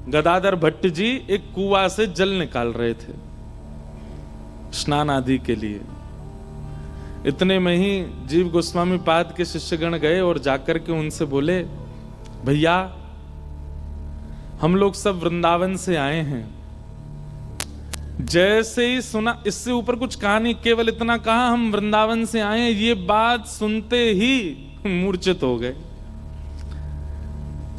गदाधर भट्ट जी एक कुआं से जल निकाल रहे थे स्नान आदि के लिए। इतने में ही जीव गोस्वामी पाद के शिष्यगण गए और जाकर के उनसे बोले, भैया हम लोग सब वृंदावन से आए हैं। जैसे ही सुना, इससे ऊपर कुछ कहा नहीं, केवल इतना कहा हम वृंदावन से आए हैं। ये बात सुनते ही मूर्छित हो गए।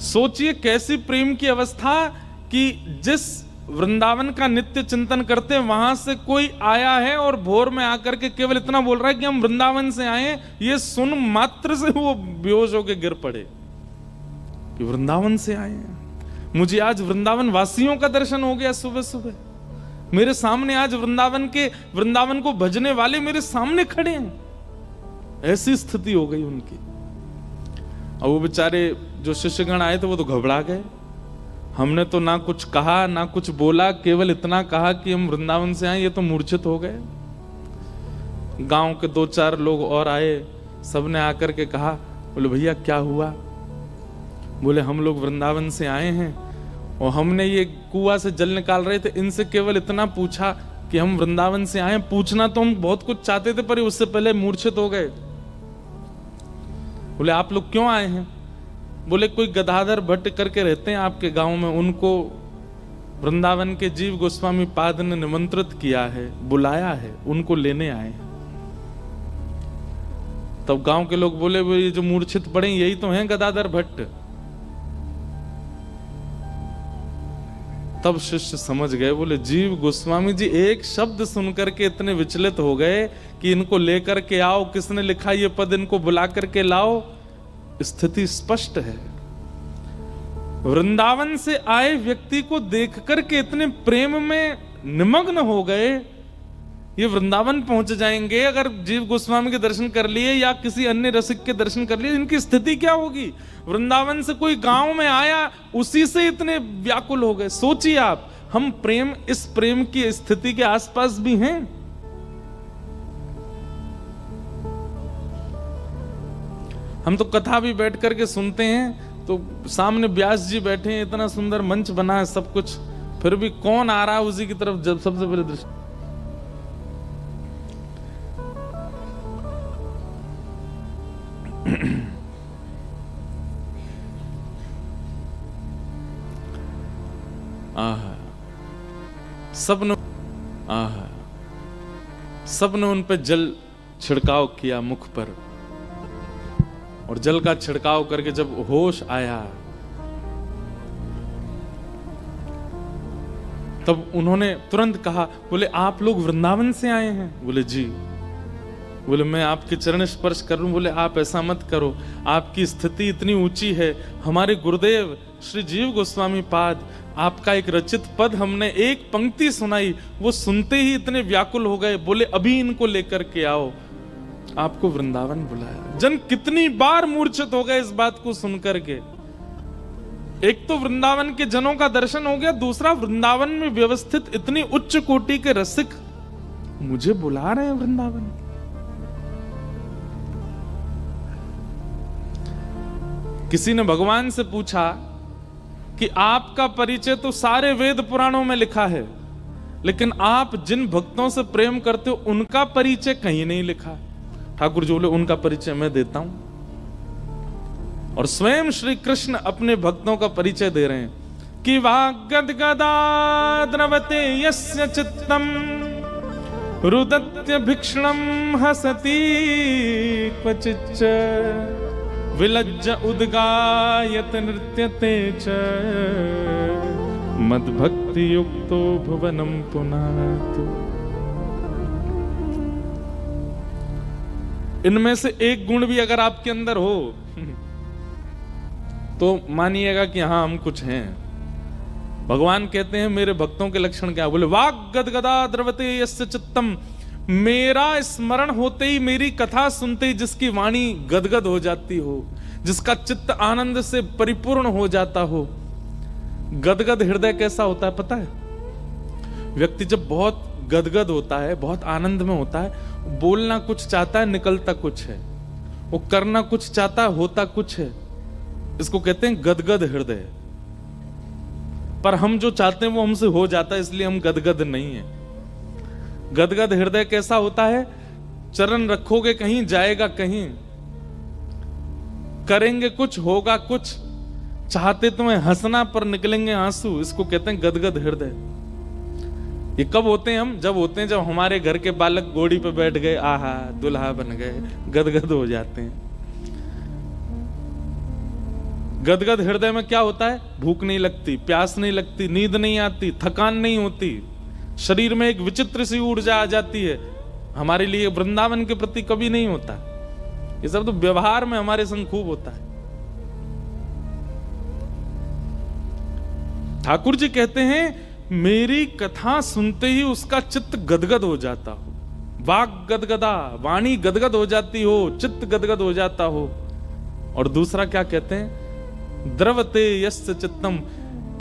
सोचिए कैसी प्रेम की अवस्था कि जिस वृंदावन का नित्य चिंतन करते वहां से कोई आया है और भोर में आकर के केवल इतना बोल रहा है कि हम वृंदावन से आए हैं। ये सुन मात्र से वो बेहोश होकर गिर पड़े कि वृंदावन से आए हैं। मुझे आज वृंदावन वासियों का दर्शन हो गया। सुबह सुबह मेरे सामने आज वृंदावन को भजने वाले मेरे सामने खड़े हैं। ऐसी स्थिति हो गई उनकी। और वो बेचारे जो शिष्यगण आए थे वो तो घबरा गए। हमने तो ना कुछ कहा ना कुछ बोला, केवल इतना कहा कि हम वृंदावन से आए। ये तो मूर्छित हो गए। गांव के 2-4 लोग और आए, सबने आकर के कहा, बोले भैया क्या हुआ? बोले हम लोग वृंदावन से आए हैं और हमने ये कुआं से जल निकाल रहे थे, इनसे केवल इतना पूछा कि हम वृंदावन से आए। पूछना तो हम बहुत कुछ चाहते थे पर उससे पहले मूर्छित हो गए। बोले आप लोग क्यों आए हैं? बोले कोई गदाधर भट्ट करके रहते हैं आपके गांव में, उनको वृंदावन के जीव गोस्वामी पाद ने निमंत्रित किया है, बुलाया है, उनको लेने आए हैं। तब गांव के लोग बोले वो ये जो मूर्छित पड़े यही तो हैं गदाधर भट्ट। तब शिष्य समझ गए। बोले जीव गोस्वामी जी एक शब्द सुनकर के इतने विचलित हो गए कि इनको लेकर के आओ, किसने लिखा ये पद, इनको बुला करके लाओ। स्थिति स्पष्ट है। वृंदावन से आए व्यक्ति को देख करके इतने प्रेम में निमग्न हो गए, ये वृंदावन पहुंच जाएंगे अगर जीव गोस्वामी के दर्शन कर लिए या किसी अन्य रसिक के दर्शन कर लिए, इनकी स्थिति क्या होगी? वृंदावन से कोई गांव में आया, उसी से इतने व्याकुल हो गए। सोचिए आप, हम इस प्रेम की स्थिति के आसपास भी हैं। हम तो कथा भी बैठ करके सुनते हैं तो सामने व्यास जी बैठे हैं, इतना सुंदर मंच बना है सब कुछ, फिर भी कौन आ रहा है उसी की तरफ जब सबसे पहले दृष्टि। सबने उन पे जल छिड़काव किया मुख पर, और जल का छिड़काव करके जब होश आया तब उन्होंने तुरंत कहा, बोले आप लोग वृंदावन से आए हैं? बोले जी। बोले मैं आपके चरण स्पर्श कर लूं? बोले आप ऐसा मत करो, आपकी स्थिति इतनी ऊंची है। हमारे गुरुदेव श्री जीव गोस्वामी पाद, आपका एक रचित पद हमने एक पंक्ति सुनाई, वो सुनते ही इतने व्याकुल हो गए। बोले अभी इनको लेकर के आओ। आपको वृंदावन बुलाया। जन कितनी बार मूर्छित हो गए इस बात को सुनकर के। एक तो वृंदावन के जनों का दर्शन हो गया, दूसरा वृंदावन में व्यवस्थित इतनी उच्च कोटि के रसिक मुझे बुला रहे हैं वृंदावन। किसी ने भगवान से पूछा कि आपका परिचय तो सारे वेद पुराणों में लिखा है, लेकिन आप जिन भक्तों से प्रेम करते हो उनका परिचय कहीं नहीं लिखा। ठाकुर जी बोले उनका परिचय मैं देता हूं। और स्वयं श्री कृष्ण अपने भक्तों का परिचय दे रहे हैं कि वाग्गदगदा द्रवते यस्य चित्तम रुदत्य भिक्षणम हसति क्वचिच्च विलज्ज उद्गायत नृत्यते च मद्भक्ति युक्तो भुवनम पुनातु। इनमें से एक गुण भी अगर आपके अंदर हो तो मानिएगा कि हाँ हम कुछ हैं। भगवान कहते हैं मेरे भक्तों के लक्षण क्या? बोले वाग गदगदा द्रवते यस्य चित्तम, मेरा स्मरण होते ही, मेरी कथा सुनते ही जिसकी वाणी गदगद हो जाती हो, जिसका चित्त आनंद से परिपूर्ण हो जाता हो। गदगद हृदय कैसा होता है पता है? व्यक्ति जब बहुत गदगद होता है, बहुत आनंद में होता है, बोलना कुछ चाहता है निकलता कुछ है, वो करना कुछ चाहता है होता कुछ है। इसको कहते हैं गदगद हृदय। पर हम जो चाहते हैं वो हमसे हो जाता है, इसलिए हम गदगद नहीं है। गदगद हृदय कैसा होता है? चरण रखोगे कहीं, जाएगा कहीं, करेंगे कुछ, होगा कुछ, चाहते तुम्हें हंसना पर निकलेंगे आंसू, इसको कहते हैं गदगद हृदय। ये कब होते हैं हम? जब होते हैं जब हमारे घर के बालक घोड़ी पे बैठ गए, आहा दुल्हा बन गए, गदगद हो जाते हैं। गदगद हृदय में क्या होता है? भूख नहीं लगती, प्यास नहीं लगती, नींद नहीं आती, थकान नहीं होती, शरीर में एक विचित्र सी ऊर्जा आ जाती है। हमारे लिए वृंदावन के प्रति कभी नहीं होता। ये सब तो व्यवहार में हमारे संग खूब होता है। ठाकुर जी कहते हैं मेरी कथा सुनते ही उसका चित्त गदगद हो जाता हो, वाक गदगदा, वाणी गदगद हो जाती हो, चित्त गदगद हो जाता हो। और दूसरा क्या कहते हैं? द्रवते यस्य चित्तम,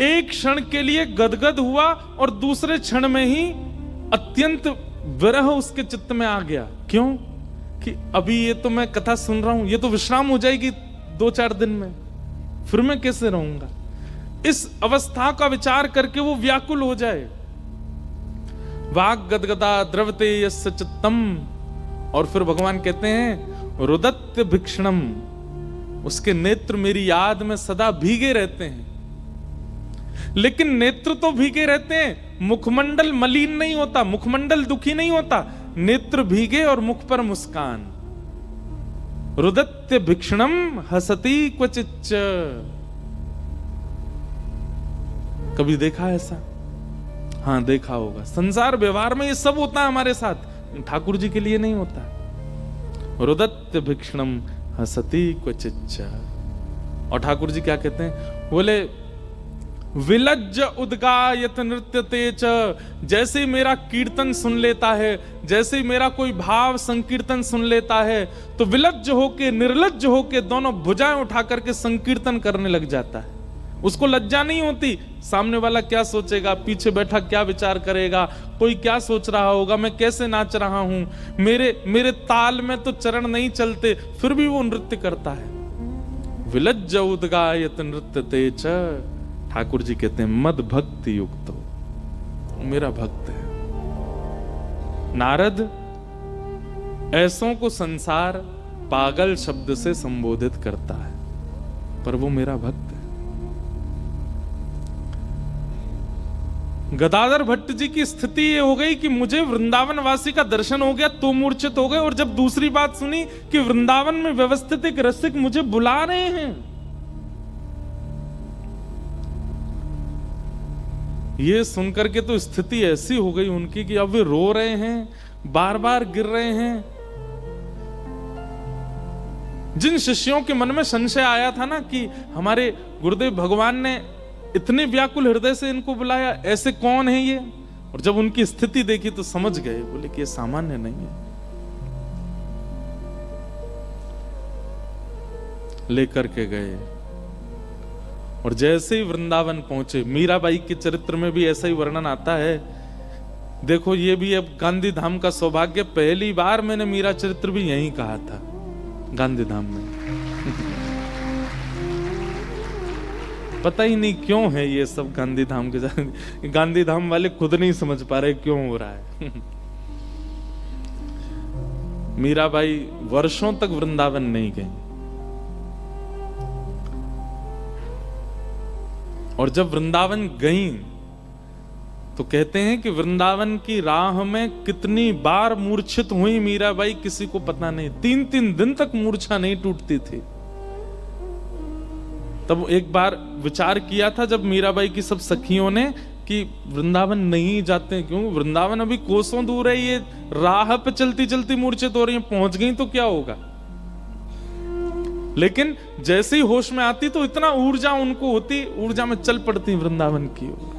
एक क्षण के लिए गदगद हुआ और दूसरे क्षण में ही अत्यंत विरह उसके चित्त में आ गया। क्यों? कि अभी ये तो मैं कथा सुन रहा हूं, ये तो विश्राम हो जाएगी 2-4 दिन में, फिर मैं कैसे रहूंगा? इस अवस्था का विचार करके वो व्याकुल हो जाए। वाक गदगदा द्रवते यस्य चित्तम। और फिर भगवान कहते हैं रुदत्य भिक्षणम, उसके नेत्र मेरी याद में सदा भीगे रहते हैं। लेकिन नेत्र तो भीगे रहते हैं, मुखमंडल मलिन नहीं होता, मुखमंडल दुखी नहीं होता, नेत्र भीगे और मुख पर मुस्कान। रुदत्य भिक्षणम हसती क्वचिच्च। कभी देखा ऐसा? हाँ देखा होगा। संसार व्यवहार में ये सब होता है हमारे साथ, ठाकुर जी के लिए नहीं होता। रुदत्य भिक्षणम हसती क्वचिच्च। और ठाकुर जी क्या कहते हैं? बोले विलज्ज उद्गायत नृत्यते च। जैसे ही मेरा कीर्तन सुन लेता है, जैसे ही मेरा कोई भाव संकीर्तन सुन लेता है, तो विलज्ज होके निर्लज्ज होके दोनों भुजाएं उठा करके संकीर्तन करने लग जाता है। उसको लज्जा नहीं होती, सामने वाला क्या सोचेगा, पीछे बैठा क्या विचार करेगा, कोई क्या सोच रहा होगा, मैं कैसे नाच रहा हूं, मेरे ताल में तो चरण नहीं चलते, फिर भी वो नृत्य करता है। विलज्ज उद्गायत नृत्यते च। ठाकुर जी कहते हैं मद भक्ति युक्त हो, मेरा भक्त है। नारद, ऐसों को संसार पागल शब्द से संबोधित करता है, पर वो मेरा भक्त है। गदाधर भट्ट जी की स्थिति ये हो गई कि मुझे वृंदावन वासी का दर्शन हो गया तो मूर्छित हो गए, और जब दूसरी बात सुनी कि वृंदावन में व्यवस्थित एक रसिक मुझे बुला रहे हैं, ये सुनकर के तो स्थिति ऐसी हो गई उनकी कि अब वे रो रहे हैं, बार बार गिर रहे हैं। जिन शिष्यों के मन में संशय आया था ना कि हमारे गुरुदेव भगवान ने इतने व्याकुल हृदय से इनको बुलाया, ऐसे कौन है ये, और जब उनकी स्थिति देखी तो समझ गए, बोले कि ये सामान्य नहीं है। लेकर के गए और जैसे ही वृंदावन पहुंचे, मीराबाई के चरित्र में भी ऐसा ही वर्णन आता है। देखो ये भी अब गांधी धाम का सौभाग्य, पहली बार मैंने मीरा चरित्र भी यहीं कहा था, गांधी धाम में। पता ही नहीं क्यों है ये सब गांधी धाम के साथ, गांधी धाम वाले खुद नहीं समझ पा रहे क्यों हो रहा है। मीराबाई वर्षों तक वृंदावन नहीं गई, और जब वृंदावन गई तो कहते हैं कि वृंदावन की राह में कितनी बार मूर्छित हुई मीराबाई किसी को पता नहीं। 3-3 दिन तक मूर्छा नहीं टूटती थी। तब एक बार विचार किया था जब मीराबाई की सब सखियों ने कि वृंदावन नहीं जाते, क्यों, वृंदावन अभी कोसों दूर है, ये राह पे चलती चलती मूर्छित हो रही है, पहुंच गई तो क्या होगा। लेकिन जैसे ही होश में आती तो इतना ऊर्जा उनको होती, ऊर्जा में चल पड़ती वृंदावन की ओर।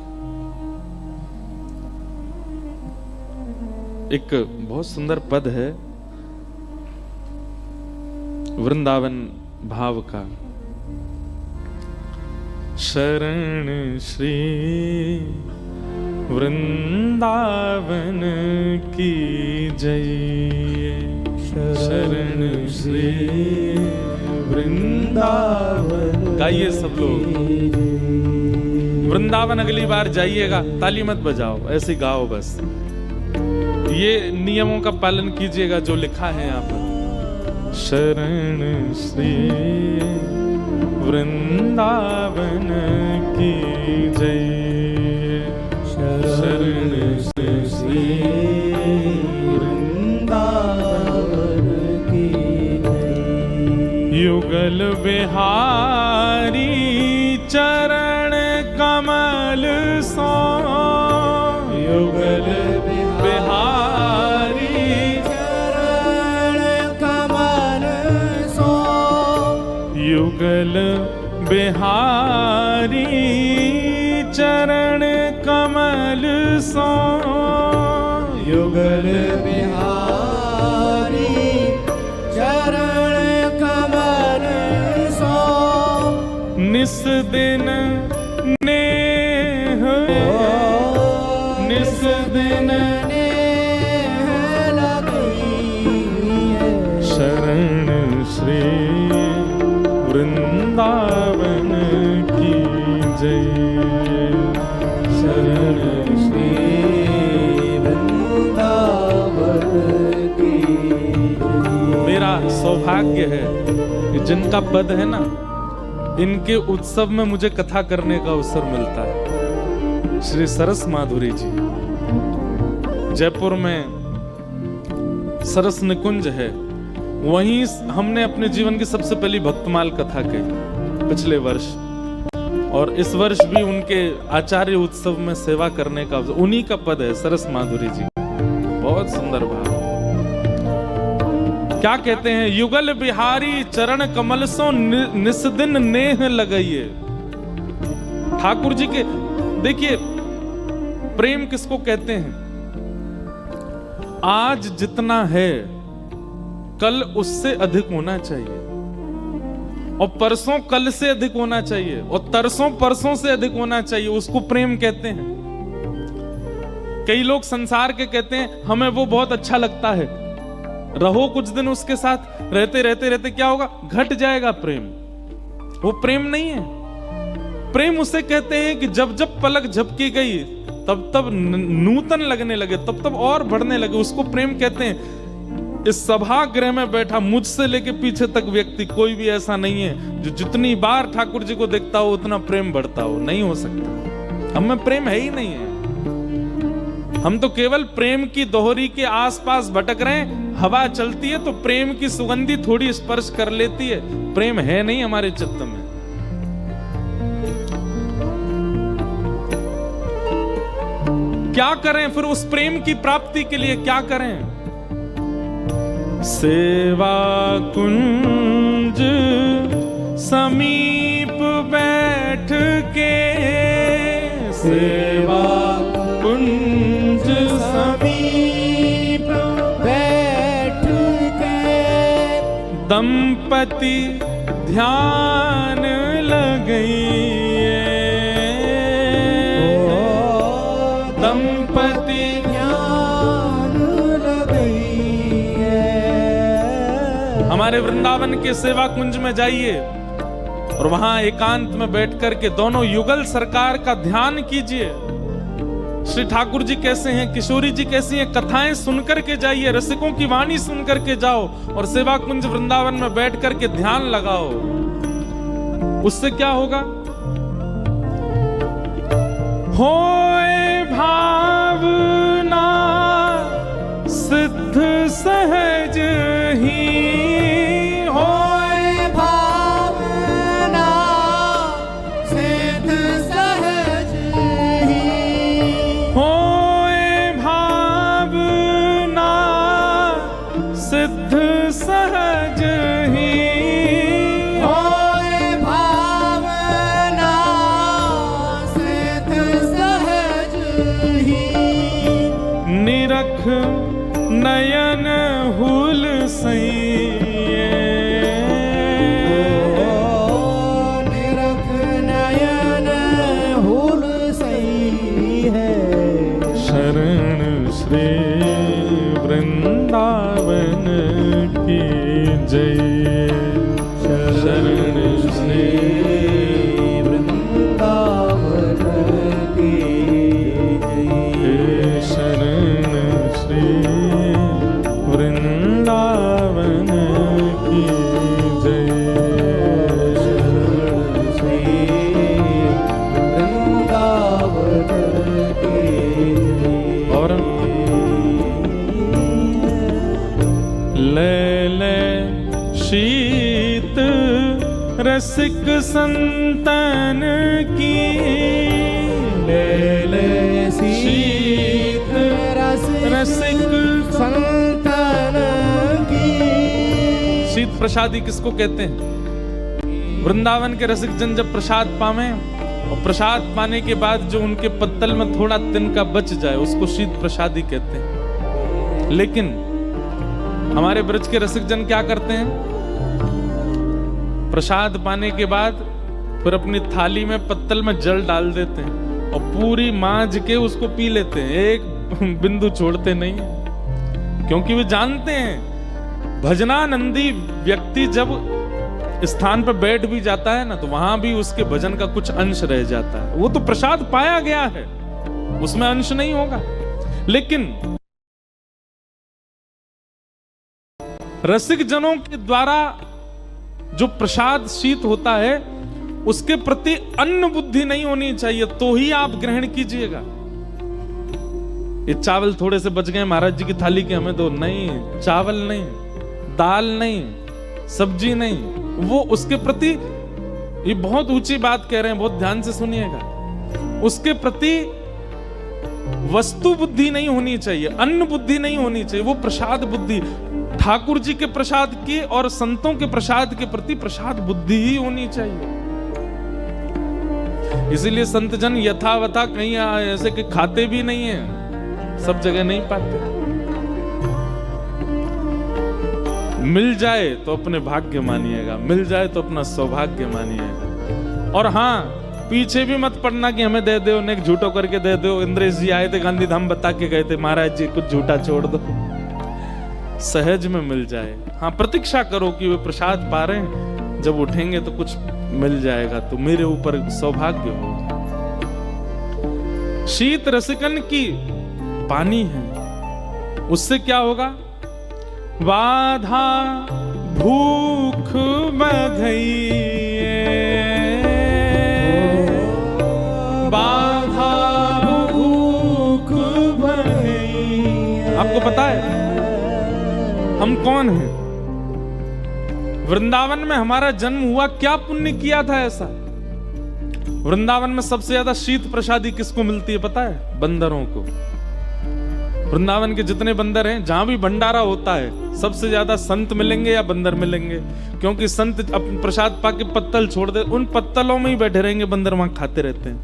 एक बहुत सुंदर पद है वृंदावन भाव का, शरण श्री वृंदावन की जय, शरण श्री वृंदावन। गाइए सब लोग। वृंदावन अगली बार जाइएगा, ताली मत बजाओ, ऐसे गाओ बस। ये नियमों का पालन कीजिएगा जो लिखा है यहाँ पर। शरण श्री वृंदावन की जय, शरण श्री वृंदावन की जय। युगल बिहारी चरण कमल सो, युगल बिहारी चरण कमल सो, युगल बिहारी चरण कमल सो, युगल बिहारी चरण कमल सो, निस दिन नेह, निस दिन नेह लगी, शरण श्री वृंदावन की जय, शरण श्री वृंदावन की जय। मेरा सौभाग्य है कि जिनका पद है ना, इनके उत्सव में मुझे कथा करने का अवसर मिलता है। श्री सरस माधुरी जी, जयपुर में सरस निकुंज है, वहीं हमने अपने जीवन की सबसे पहली भक्तमाल कथा कही पिछले वर्ष, और इस वर्ष भी उनके आचार्य उत्सव में सेवा करने का अवसर। उन्हीं का पद है सरस माधुरी जी। बहुत सुंदर भाव। क्या कहते हैं? युगल बिहारी चरण कमल सो निस्दिन नेह लगाइए। ठाकुर जी के देखिए, प्रेम किसको कहते हैं? आज जितना है कल उससे अधिक होना चाहिए, और परसों कल से अधिक होना चाहिए, और तरसों परसों से अधिक होना चाहिए। उसको प्रेम कहते हैं। कई लोग संसार के कहते हैं हमें वो बहुत अच्छा लगता है, रहो कुछ दिन उसके साथ, रहते रहते रहते क्या होगा? घट जाएगा प्रेम। वो प्रेम नहीं है। प्रेम उसे कहते हैं कि जब जब पलक झपकी गई तब तब नूतन लगने लगे, तब तब और बढ़ने लगे, उसको प्रेम कहते हैं। इस सभागृह में बैठा मुझसे लेके पीछे तक व्यक्ति कोई भी ऐसा नहीं है जो जितनी बार ठाकुर जी को देखता हो उतना प्रेम बढ़ता हो। नहीं हो सकता। हम में प्रेम है ही नहीं है। हम तो केवल प्रेम की दोहरी के आसपास भटक रहे हैं। हवा चलती है तो प्रेम की सुगंधी थोड़ी स्पर्श कर लेती है, प्रेम है नहीं हमारे चित्त में। क्या करें फिर उस प्रेम की प्राप्ति के लिए? क्या करें? सेवा कुंज समीप बैठ के, सेवा कुंज समीप बैठ के, दंपति ध्यान लगाइए, दंपति ध्यान लगाइए। हमारे वृंदावन के सेवा कुंज में जाइए और वहां एकांत में बैठ करके दोनों युगल सरकार का ध्यान कीजिए। श्री ठाकुर जी कैसे हैं, किशोरी जी कैसी हैं, कथाएं सुनकर के जाइए, रसिकों की वाणी सुनकर के जाओ और सेवा कुंज वृंदावन में बैठ करके ध्यान लगाओ। उससे क्या होगा? होए भावना सिद्ध सहज ही, होए भावना सिद्ध सहज ही, होए भावना सिद्ध सहज ही, होए भावना सिद्ध सहज ही, निरख नयन हुल सैये, निरख नयन हुल सही है। शरण श्री वृंदावन की जय, शरण श्री वृंदावन रसिक संतन की ले ले शीत रसिक संतन की। शीत प्रसादी किसको कहते हैं? वृंदावन के रसिक जन जब प्रसाद पावे और प्रसाद पाने के बाद जो उनके पत्तल में थोड़ा तिनका बच जाए उसको शीत प्रसादी कहते हैं। लेकिन हमारे ब्रज के रसिक जन क्या करते हैं? प्रसाद पाने के बाद फिर अपनी थाली में पत्तल में जल डाल देते हैं और पूरी मांझ के उसको पी लेते हैं, एक बिंदु छोड़ते नहीं, क्योंकि वे जानते हैं भजनानंदी व्यक्ति जब स्थान पर बैठ भी जाता है ना तो वहां भी उसके भजन का कुछ अंश रह जाता है। वो तो प्रसाद पाया गया है, उसमें अंश नहीं होगा। लेकिन रसिक जनों के द्वारा जो प्रसाद शीत होता है उसके प्रति अन्न बुद्धि नहीं होनी चाहिए, तो ही आप ग्रहण कीजिएगा। ये चावल थोड़े से बच गए महाराज जी की थाली के, हमें दो, नहीं, चावल नहीं, दाल नहीं, सब्जी नहीं, वो उसके प्रति, ये बहुत ऊंची बात कह रहे हैं, बहुत ध्यान से सुनिएगा, उसके प्रति वस्तु बुद्धि नहीं होनी चाहिए, अन्न बुद्धि नहीं होनी चाहिए, वो प्रसाद बुद्धि, ठाकुर जी के प्रसाद की और संतों के प्रसाद के प्रति प्रसाद बुद्धि ही होनी चाहिए। इसीलिए संत जन यथावथा कहीं ऐसे कि खाते भी नहीं है, सब जगह नहीं पाते। मिल जाए तो अपने भाग्य मानिएगा, मिल जाए तो अपना सौभाग्य मानिएगा। और हाँ, पीछे भी मत पड़ना कि हमें दे दो, नेक झूठो करके दे दो। इंद्रेश जी आए थे, गांधी धाम बता के गए थे, महाराज जी कुछ झूठा छोड़ दो, सहज में मिल जाए। हाँ, प्रतीक्षा करो कि वे प्रसाद पा रहे हैं, जब उठेंगे तो कुछ मिल जाएगा, तो मेरे ऊपर सौभाग्य होगा। शीत रसिकन की पानी है, उससे क्या होगा? बाधा भूख बधई, बाधा भूख बधई। आपको पता है हम कौन हैं? वृंदावन में हमारा जन्म हुआ, क्या पुण्य किया था ऐसा? वृंदावन में सबसे ज्यादा शीत प्रसादी किसको मिलती है पता है? बंदरों को। वृंदावन के जितने बंदर हैं, जहां भी भंडारा होता है, सबसे ज्यादा संत मिलेंगे या बंदर मिलेंगे, क्योंकि संत अपने प्रसाद पाके पत्तल छोड़ दे, उन पत्तलों में ही बैठे रहेंगे, बंदर वहां खाते रहते हैं।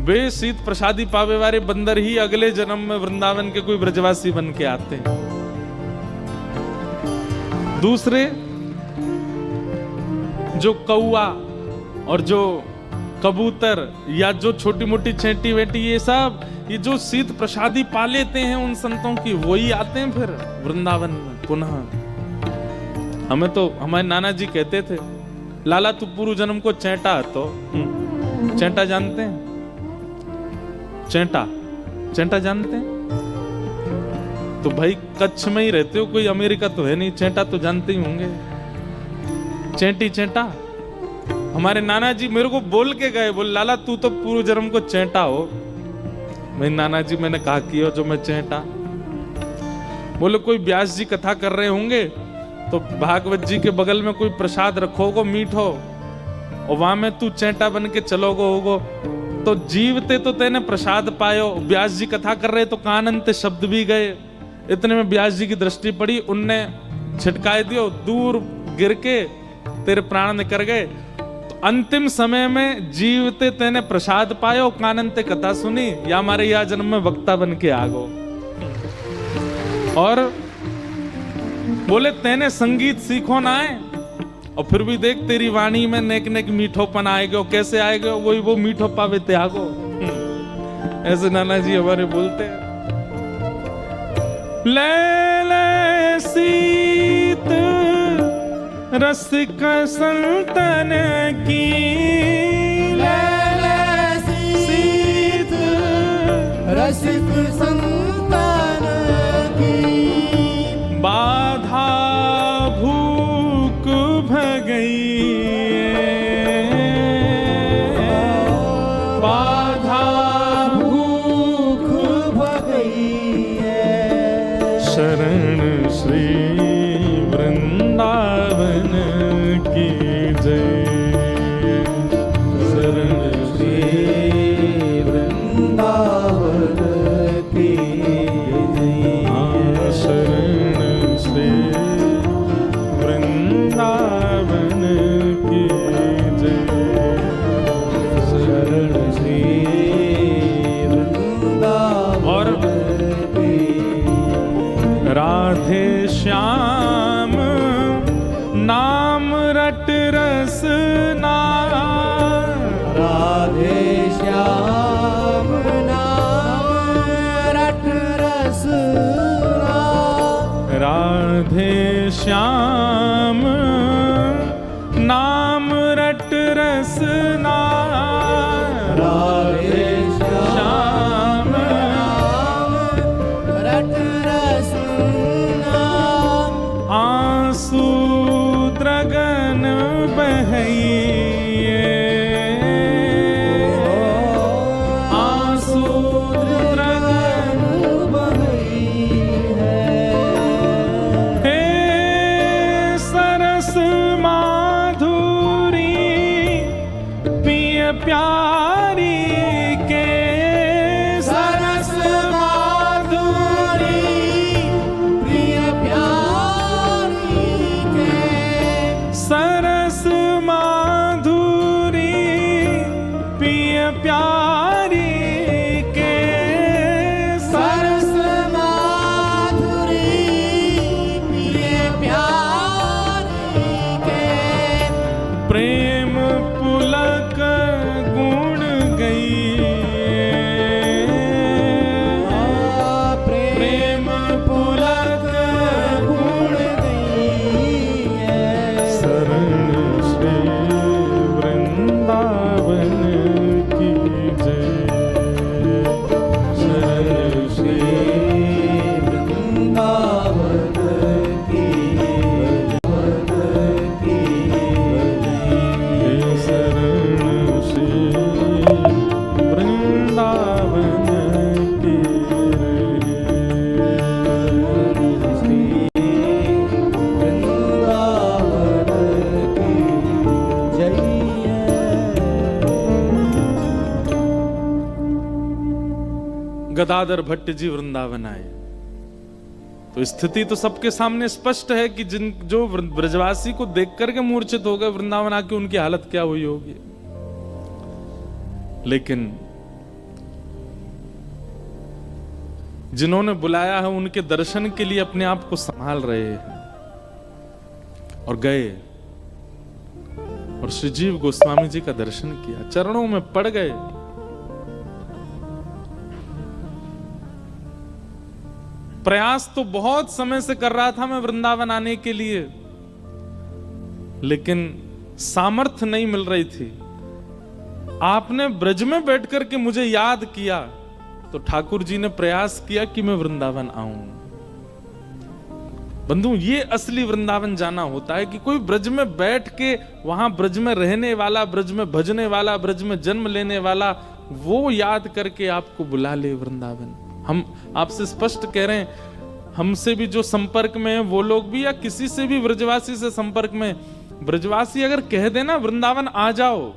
वे शीत प्रसादी पावे वाले बंदर ही अगले जन्म में वृंदावन के कोई ब्रजवासी बन के आते हैं। दूसरे जो कौआ और जो कबूतर या जो छोटी मोटी छेटी वेटी, ये सब, ये जो शीत प्रसादी पा लेते हैं उन संतों की, वही आते हैं फिर वृंदावन में पुनः। हमें तो हमारे नाना जी कहते थे, लाला तू पूर्व जन्म को चैंटा, तो चैंटा जानते हैं? चैंटा, चैंटा जानते हैं? तो भाई कच्छ में ही रहते हो, कोई अमेरिका तो है नहीं, चैंटा तो जानते ही होंगे। चैंटी चैंटा, हमारे नाना जी मेरे को बोल के गए, बोल लाला तू तो पूर्व जन्म को चैंटा हो। मैं नाना जी मैंने कहा कि हो जो मैं चैंटा? बोले कोई व्यास जी कथा कर रहे होंगे तो भागवत जी के बगल में कोई प्रसाद रखोगो मीठो, और वहां में तू चैंटा बन के चलोगो होगो, तो जीवते तो तेने प्रसाद पायो, व्यास जी कथा कर रहे तो कानंते शब्द भी गए। इतने में व्यास जी की दृष्टि पड़ी, उनने छिटकाए दियो, दूर गिर के तेरे प्राण निकल गए। अंतिम समय में जीवते तेने प्रसाद पायो, कानंते कथा सुनी, या हमारे यह जन्म में वक्ता बन के आ गो। और बोले तेने संगीत सीखो ना है, और फिर भी देख तेरी वाणी में नेक नेक मीठोपन आएगा। कैसे आएगा? वही वो मीठो पावे त्यागो। ऐसे नाना जी हमारे बोलते हैं। ले ले सीत रसिक संतन की, ले ले सीत रसिक संतन की। बाधा भूख भगई, बाधा भूख भगई। शरण श्री वृंदावन की जय। श्याम नाम रट रसना राधे श्याम श्याम रट रसना आंसू द्रगन बहइए आंसू द्रगन बही है हे सरस माधुरी पिय प्यारी के सरस माधुरी प्रिय प्यारी के सरस माधुरी पिय प्यारी के सरस माधुरी प्रिय प्यारी के प्रेम पुलक गुण गई प्रेम पुलक गुण गई है शरण श्री वृंदावन की जय शरण श्री वृंदावन की शरण श्री वृंदावन की गदाधर भट्ट जी वृंदावन आए तो स्थिति तो सबके सामने स्पष्ट है कि जो ब्रजवासी को देख करके मूर्छित हो गए वृंदावन आके उनकी हालत क्या हुई होगी। लेकिन जिन्होंने बुलाया है उनके दर्शन के लिए अपने आप को संभाल रहे हैं और गए और श्री जीव गोस्वामी जी का दर्शन किया, चरणों में पड़ गए। प्रयास तो बहुत समय से कर रहा था मैं वृंदावन आने के लिए, लेकिन सामर्थ्य नहीं मिल रही थी। आपने ब्रज में बैठ करके मुझे याद किया तो ठाकुर जी ने प्रयास किया कि मैं वृंदावन आऊं। बंधु, ये असली वृंदावन जाना होता है कि कोई ब्रज में बैठ के वहां ब्रज में रहने वाला, ब्रज में भजने वाला, ब्रज में जन्म लेने वाला, वो याद करके आपको बुला ले वृंदावन। हम आपसे स्पष्ट कह रहे हैं, हमसे भी जो संपर्क में है वो लोग भी, या किसी से भी ब्रजवासी से संपर्क में, ब्रजवासी अगर कह देना वृंदावन आ जाओ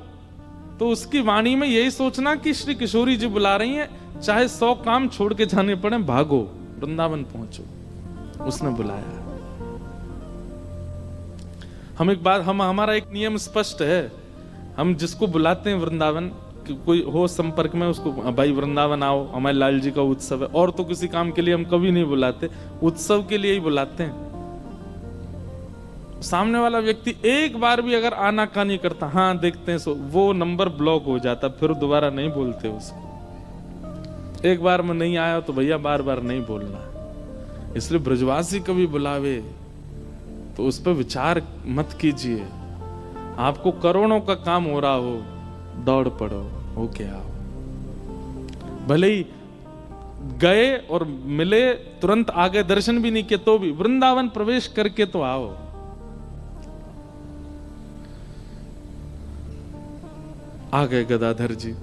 तो उसकी वाणी में यही सोचना कि श्री किशोरी जी बुला रही हैं, चाहे 100 काम छोड़ के जाने पड़े, भागो वृंदावन पहुंचो। उसने बुलाया। हम एक बात, हमारा एक नियम स्पष्ट है, हम जिसको बुलाते हैं वृंदावन, कोई हो संपर्क में, उसको भाई वृंदावन आओ, हमारे लाल जी का उत्सव है, और तो किसी काम के लिए हम कभी नहीं बुलाते, उत्सव के लिए ही बुलाते हैं। सामने वाला व्यक्ति एक बार भी अगर आनाकानी करता, हाँ देखते हैं, सो वो नंबर ब्लॉक हो जाता, फिर दोबारा नहीं बोलते उसको। एक बार में नहीं आया तो भैया बार बार नहीं बोलना। इसलिए ब्रजवासी कभी बुलावे तो उस पर विचार मत कीजिए। आपको करोड़ों का काम हो रहा हो, दौड़ पड़ो, होके आओ। भले ही गए और मिले, तुरंत आगे दर्शन भी नहीं किए तो भी वृंदावन प्रवेश करके तो आओ। आ गए गदाधर जी।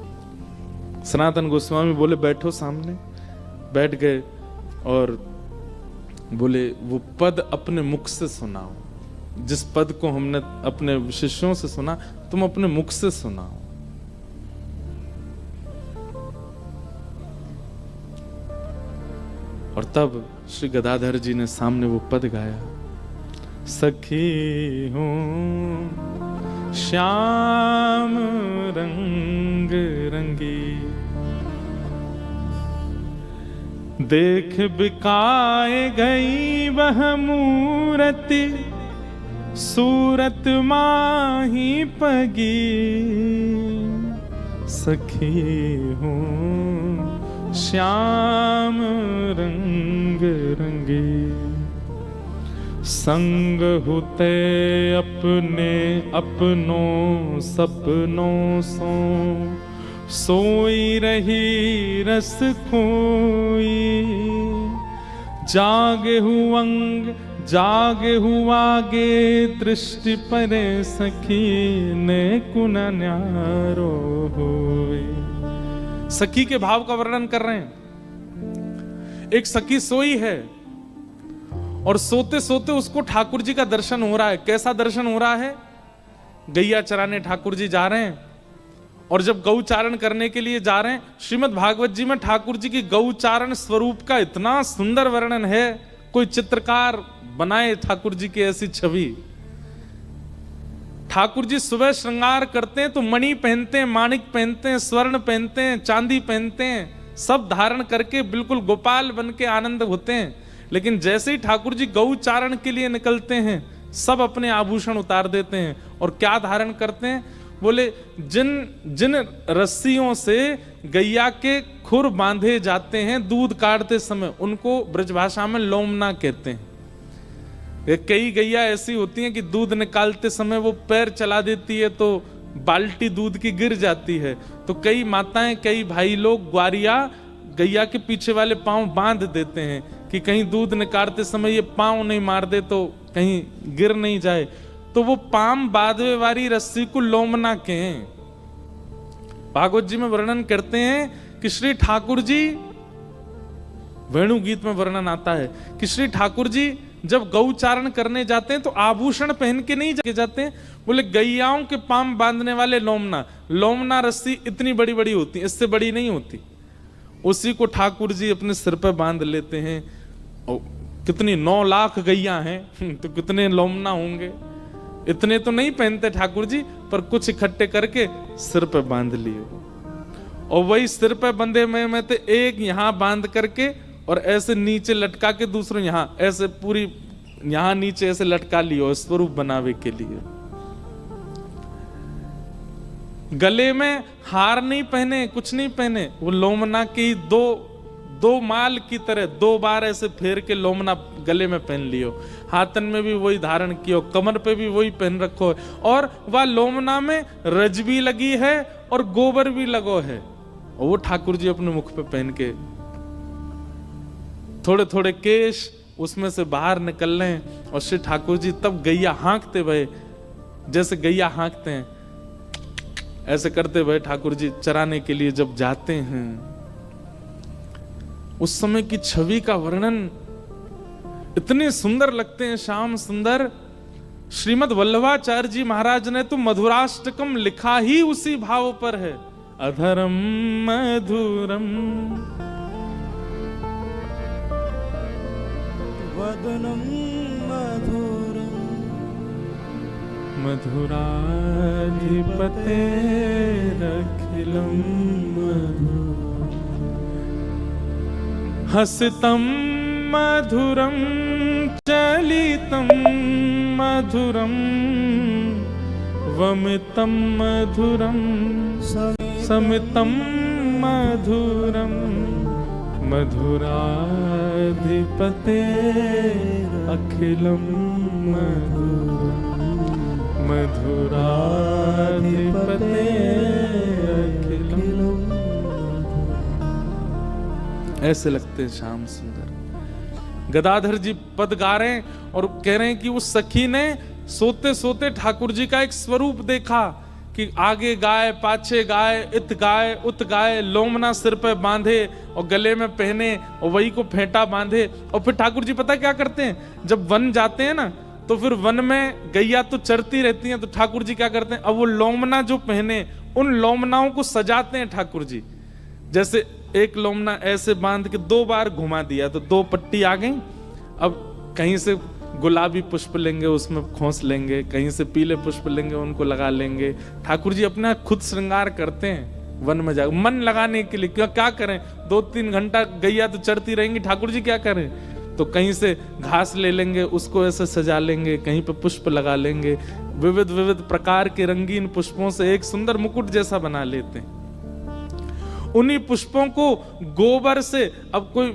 सनातन गोस्वामी बोले बैठो सामने। बैठ गए और बोले वो पद अपने मुख से सुनाओ, जिस पद को हमने अपने शिष्यों से सुना, तुम अपने मुख से सुनाओ। और तब श्री गदाधर जी ने सामने वो पद गाया, सखी हूं श्याम रंग रंगी, देख बिकाए गई वह मूरति, सूरत माही पगी। सखी हूं श्याम रंग रंगी, संग होते अपने अपनों सपनों सो, सोई रही रस खोई। जागे हूँ अंग जागे हुआ आगे, दृष्टि परे सखी ने कुन न्यारो होए। सखी के भाव का वर्णन कर रहे हैं। एक सखी सोई है और सोते सोते उसको ठाकुर जी का दर्शन हो रहा है। कैसा दर्शन हो रहा है? गैया चराने ठाकुर जी जा रहे हैं और जब गौचारण करने के लिए जा रहे हैं, श्रीमद् भागवत जी में ठाकुर जी की गौचारण स्वरूप का इतना सुंदर वर्णन है, कोई चित्रकार बनाए ठाकुर जी की ऐसी छवि। ठाकुर जी सुबह श्रृंगार करते हैं तो मणि पहनते हैं, माणिक पहनते हैं, स्वर्ण पहनते हैं, चांदी पहनते हैं, सब धारण करके बिल्कुल गोपाल बन के आनंद होते हैं। लेकिन जैसे ही ठाकुर जी गौचारण के लिए निकलते हैं, सब अपने आभूषण उतार देते हैं और क्या धारण करते हैं? बोले जिन जिन रस्सियों से गैया के खुर बांधे जाते हैं दूध काटते समय, उनको ब्रजभाषा में लोमना कहते हैं। कई गैया ऐसी होती हैं कि दूध निकालते समय वो पैर चला देती है तो बाल्टी दूध की गिर जाती है, तो कई माताएं कई भाई लोग ग्वारिया गैया के पीछे वाले पांव बांध देते हैं कि कहीं दूध निकालते समय ये पांव नहीं मार दे तो कहीं गिर नहीं जाए। तो वो पाम बांधवे वाली रस्सी को लोमना कहें। भागवत जी में वर्णन करते हैं कि श्री ठाकुर जी, वेणु गीत में वर्णन आता है कि श्री ठाकुर जी जब गौचारण करने जाते हैं तो आभूषण पहन के नहीं जाते हैं। बोले गैयाओं के पाम बांधने वाले लोमना रस्सी इतनी बड़ी बड़ी होती है, इससे बड़ी नहीं होती, उसी को ठाकुर जी अपने सिर पर बांध लेते हैं। और कितनी 9 लाख गैया हैं तो कितने लोमना होंगे। इतने तो नहीं पहनते ठाकुर जी, पर कुछ इकट्ठे करके सिर पे बांध लिए। और वही सिर पे बंधे में तो एक यहां बांध करके और ऐसे नीचे लटका के दूसरे यहां ऐसे पूरी यहां नीचे ऐसे लटका लियो स्वरूप बनावे के लिए। गले में हार नहीं पहने, कुछ नहीं पहने, वो लोमना की दो माल की तरह 2 बार ऐसे फेर के लोमना गले में पहन लियो। हाथन में भी वही धारण कियो, कमर पे भी वही पहन रखो है। और वह लोमना में रज भी लगी है और गोबर भी लगो है। और वो ठाकुर जी अपने मुख पे पहन के थोड़े थोड़े केश उसमें से बाहर निकल रहे हैं। और श्री ठाकुर जी तब गैया हाँकते भये, जैसे गैया हाँकते हैं ऐसे करते भये ठाकुर जी चराने के लिए जब जाते हैं। उस समय की छवि का वर्णन इतने सुंदर लगते हैं, श्याम सुंदर। श्रीमद् वल्लभाचार्य जी महाराज ने तो मधुराष्टकम लिखा ही उसी भाव पर है। अधरम मधुरम वदनम मधुरम मधुराधिपतेरखिलम मधुरम हसितं मधुरं चलितं मधुरं वमितं मधुरं समितं मधुरं मधुराधिपते अखिलं मधुरं मधुराधिपते अखिलं। ऐसे लगते हैं श्याम सुंदर। गदाधर जी पद गा रहे हैं और कह रहे हैं कि उस सखी ने सोते सोते ठाकुर जी का एक स्वरूप देखा कि आगे गाय, पाछे गाय, इत गाय, उत गाय, लोमना सिर पे बांधे और गले में पहने और वही को फेंटा बांधे। और फिर ठाकुर जी पता क्या करते हैं, जब वन जाते हैं ना तो फिर वन में गैया तो चरती रहती हैं, तो ठाकुर जी क्या करते हैं, अब वो लोमना जो पहने उन लोमनाओं को सजाते हैं ठाकुर जी। जैसे एक लोमना ऐसे बांध के 2 बार घुमा दिया तो 2 पट्टी आ गई। अब कहीं से गुलाबी पुष्प लेंगे उसमें खोस लेंगे, कहीं से पीले पुष्प लेंगे उनको लगा लेंगे। ठाकुर जी अपना खुद श्रृंगार करते हैं वन में जाकर मन लगाने के लिए। क्या करें, 2-3 घंटा गैया तो चढ़ती रहेंगी, ठाकुर जी क्या करें, तो कहीं से घास ले लेंगे उसको ऐसे सजा लेंगे, कहीं पे पुष्प लगा लेंगे, विविध विविध प्रकार के रंगीन पुष्पों से एक सुंदर मुकुट जैसा बना लेते हैं। उन्हीं पुष्पों को गोबर से, अब कोई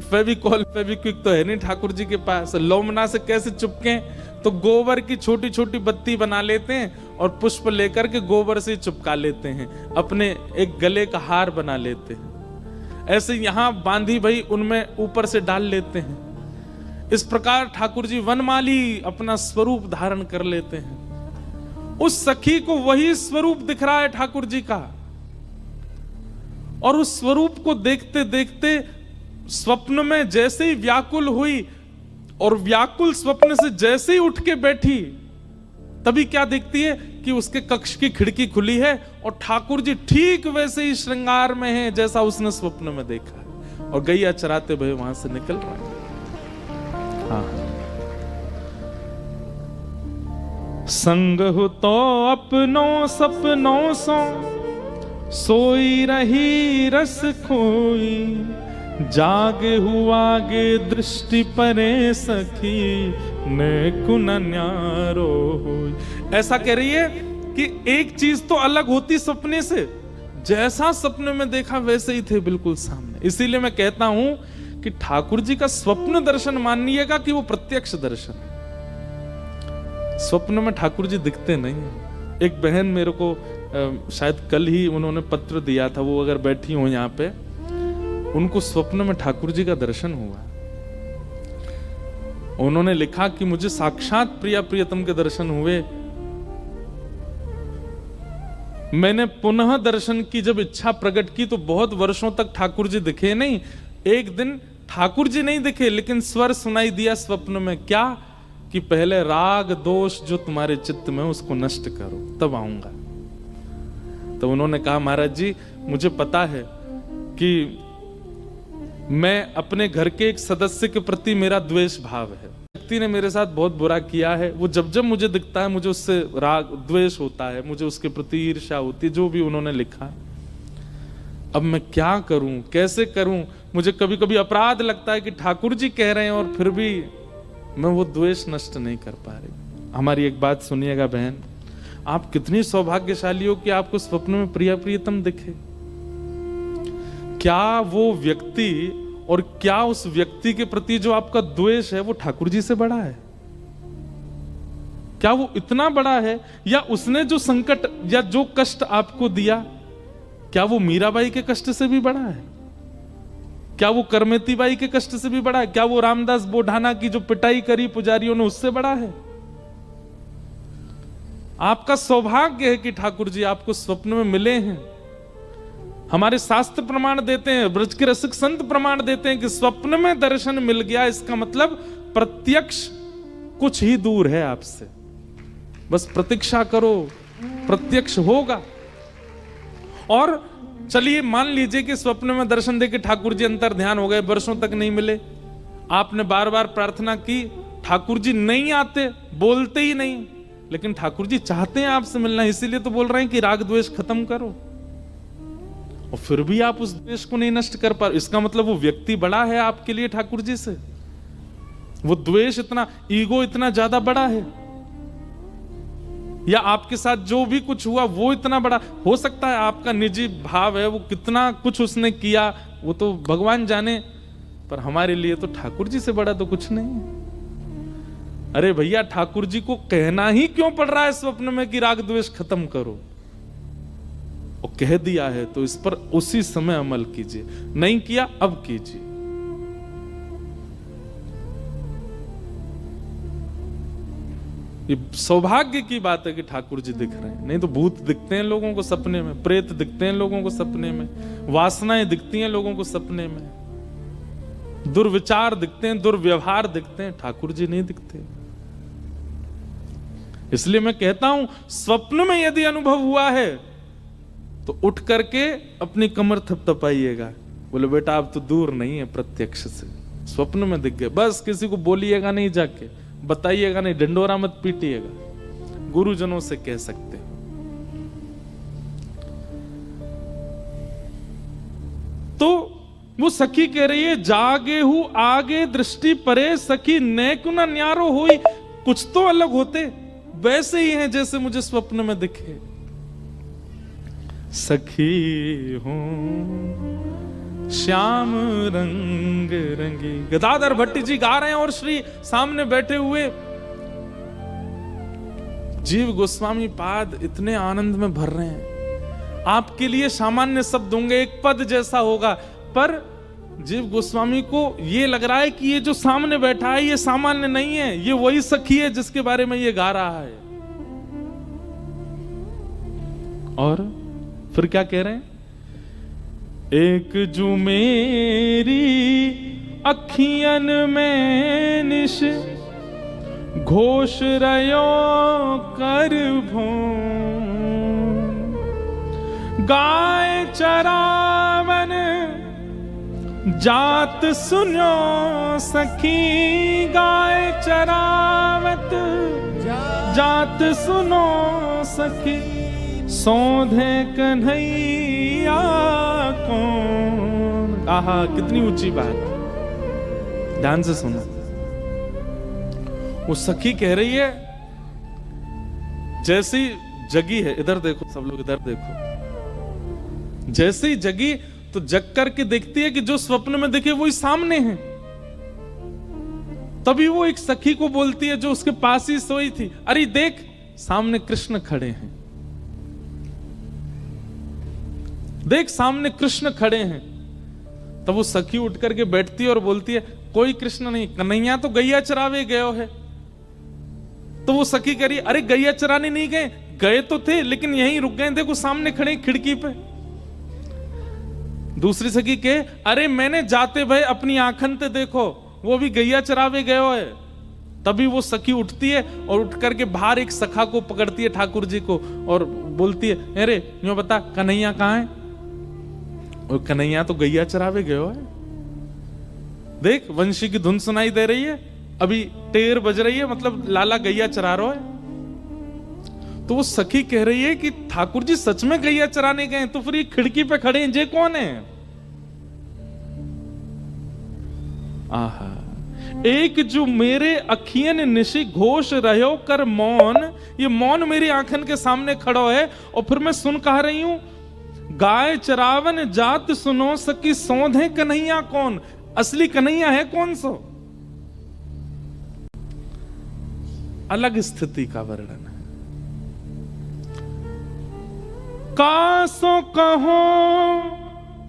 फेविकॉल फेविक्विक तो है नहीं ठाकुर जी के पास, लोमना से कैसे चिपके? तो गोबर की छोटी छोटी बत्ती बना लेते हैं और पुष्प लेकर के गोबर से चिपका लेते हैं, अपने एक गले का हार बना लेते हैं। ऐसे यहां बांधी भाई उनमें ऊपर से डाल लेते हैं। इस प्रकार ठाकुर जी वनमाली अपना स्वरूप धारण कर लेते हैं। उस सखी को वही स्वरूप दिख रहा है ठाकुर जी का, और उस स्वरूप को देखते देखते स्वप्न में जैसे ही व्याकुल हुई और व्याकुल स्वप्न से जैसे ही उठ के बैठी, तभी क्या देखती है कि उसके कक्ष की खिड़की खुली है और ठाकुर जी ठीक वैसे ही श्रृंगार में हैं जैसा उसने स्वप्न में देखा है, और गैया चराते हुए वहां से निकल रहा है। संग हो तो अपनों सपनों सो सोई रही रस खोई, जागे हुआ गे दृष्टि परे सखी ने कुन न्यारो होई। ऐसा कह रही है कि एक चीज तो अलग होती सपने से, जैसा सपने में देखा वैसे ही थे बिल्कुल सामने। इसीलिए मैं कहता हूं कि ठाकुर जी का स्वप्न दर्शन मानिएगा कि वो प्रत्यक्ष दर्शन है। स्वप्न में ठाकुर जी दिखते नहीं। एक बहन मेरे को शायद कल ही उन्होंने पत्र दिया था, वो अगर बैठी हो यहाँ पे, उनको स्वप्न में ठाकुर जी का दर्शन हुआ। उन्होंने लिखा कि मुझे साक्षात प्रिया प्रियतम के दर्शन हुए। मैंने पुनः दर्शन की जब इच्छा प्रकट की तो बहुत वर्षों तक ठाकुर जी दिखे नहीं। एक दिन ठाकुर जी नहीं दिखे, लेकिन स्वर सुनाई दिया स्वप्न में, क्या कि पहले राग दोष जो तुम्हारे चित्त में उसको नष्ट करो, तब आऊंगा। तो उन्होंने कहा, महाराज जी मुझे पता है कि मैं अपने घर के एक सदस्य के प्रति मेरा द्वेष भाव है। व्यक्ति ने मेरे साथ बहुत बुरा किया है, वो जब जब मुझे दिखता है मुझे उससे राग द्वेष होता है, मुझे उसके प्रति ईर्ष्या होती है, जो भी उन्होंने लिखा। अब मैं क्या करूं, कैसे करूं? मुझे कभी कभी अपराध लगता है कि ठाकुर जी कह रहे हैं और फिर भी मैं वो द्वेष नष्ट नहीं कर पा रही। हमारी एक बात सुनिएगा बहन, आप कितनी सौभाग्यशाली हो कि आपको स्वप्न में प्रिया प्रियतम दिखे। क्या वो व्यक्ति और क्या उस व्यक्ति के प्रति जो आपका द्वेष है वो ठाकुर जी से बड़ा है? क्या वो इतना बड़ा है? या उसने जो संकट या जो कष्ट आपको दिया, क्या वो मीराबाई के कष्ट से भी बड़ा है? क्या वो करमेती बाई के कष्ट से भी बड़ा है? क्या वो रामदास बोढ़ाना की जो पिटाई करी पुजारियों ने उससे बड़ा है? आपका सौभाग्य है कि ठाकुर जी आपको स्वप्न में मिले हैं। हमारे शास्त्र प्रमाण देते हैं, ब्रज के रसिक संत प्रमाण देते हैं कि स्वप्न में दर्शन मिल गया, इसका मतलब प्रत्यक्ष कुछ ही दूर है आपसे। बस प्रतीक्षा करो, प्रत्यक्ष होगा। और चलिए मान लीजिए कि स्वप्न में दर्शन देके ठाकुर जी अंतर ध्यान हो गए, वर्षों तक नहीं मिले, आपने बार बार प्रार्थना की, ठाकुर जी नहीं आते, बोलते ही नहीं, लेकिन ठाकुर जी चाहते हैं आपसे मिलना, इसीलिए तो बोल रहे हैं कि राग द्वेष खत्म करो, और फिर भी आप उस द्वेष को नहीं नष्ट कर पा रहे। इसका मतलब वो व्यक्ति बड़ा है आपके लिए ठाकुर जी से, वो द्वेष इतना, ईगो इतना ज्यादा बड़ा है, या आपके साथ जो भी कुछ हुआ वो इतना बड़ा हो सकता है। आपका निजी भाव है, वो कितना कुछ उसने किया वो तो भगवान जाने, पर हमारे लिए तो ठाकुर जी से बड़ा तो कुछ नहीं है। अरे भैया, ठाकुर जी को कहना ही क्यों पड़ रहा है स्वप्न में कि राग द्वेष खत्म करो? और कह दिया है तो इस पर उसी समय अमल कीजिए, नहीं किया अब कीजिए। ये सौभाग्य की बात है कि ठाकुर जी दिख रहे हैं, नहीं तो भूत दिखते हैं लोगों को सपने में, प्रेत दिखते हैं लोगों को सपने में, वासनाएं दिखती हैं लोगों को सपने में, दुर्विचार दिखते हैं, दुर्व्यवहार दिखते हैं, ठाकुर जी नहीं दिखते। इसलिए मैं कहता हूं, स्वप्न में यदि अनुभव हुआ है तो उठ करके अपनी कमर थपथपाइएगा, बोले बेटा अब तो दूर नहीं है प्रत्यक्ष से, स्वप्न में दिख गए। बस किसी को बोलिएगा नहीं, जाके बताइएगा नहीं, डंडोरा मत पीटिएगा, गुरुजनों से कह सकते हो। तो वो सखी कह रही है, जागे हूं आगे दृष्टि परे सखी नेक न न्यारो हुई। कुछ तो अलग होते, वैसे ही हैं जैसे मुझे स्वप्न में दिखे। सखी हूं श्याम रंग रंगी। गदाधर भट्ट जी गा रहे हैं और श्री सामने बैठे हुए जीव गोस्वामी पाद इतने आनंद में भर रहे हैं। आपके लिए सामान्य शब्द होंगे, एक पद जैसा होगा, पर जीव गोस्वामी को ये लग रहा है कि ये जो सामने बैठा है ये सामान्य नहीं है, ये वही सखी है जिसके बारे में ये गा रहा है। और फिर क्या कह रहे हैं? एक जो मेरी अखियन में निश घोष रयो कर भो, गाय चरावन जात सुनो सखी, गाय चरावत जात सुनो सखी, सौंधे कन्हैया कौन। आहा, कितनी ऊंची बात, ध्यान से सुनो। वो सखी कह रही है, जैसी जगी है, इधर देखो सब लोग, इधर देखो, जैसे ही जगी तो जग करके देखती है कि जो स्वप्न में देखे वही सामने है। तभी वो एक सखी को बोलती है जो उसके पास ही सोई थी, अरे देख सामने कृष्ण खड़े हैं, देख सामने कृष्ण खड़े हैं। तब वो सखी उठ करके बैठती है और बोलती है, कोई कृष्ण नहीं, कन्हैया तो गैया चरावे गयो है। तो वो सखी कह रही, अरे गैया चराने नहीं गए, गए तो थे लेकिन यहीं रुक गए, देखो सामने खड़े खिड़की पे। दूसरी सखी के, अरे मैंने जाते भाई अपनी आंखन ते देखो, वो भी गैया चरावे गयो है। तभी वो सखी उठती है और उठ करके बाहर एक सखा को पकड़ती है, ठाकुर जी को, और बोलती है, अरे यूं बता कन्हैया कहाँ है? और कन्हैया तो गैया चरावे गयो है, देख वंशी की धुन सुनाई दे रही है, अभी टेर बज रही है, मतलब लाला गैया चरा रहा है। तो वो सखी कह रही है कि ठाकुर जी सच में गैया चराने गए, तो फिर ये खिड़की पे खड़े हैं, जे कौन है? आहा, एक जो मेरे अखियन निशी घोष रहो कर मौन, ये मौन मेरी आंखन के सामने खड़ो है, और फिर मैं सुन कह रही हूं, गाय चरावन जात सुनो सकी, सौंधे कन्हैया कौन? असली कन्हैया है कौन सो? अलग स्थिति का वर्णन है। कासो कहो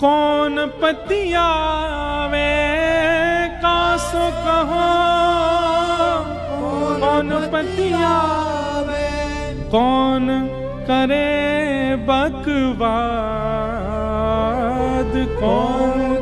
कौन पतियावे, कासो कहो कौन पतियावे, कौन करे बकवाद, कौन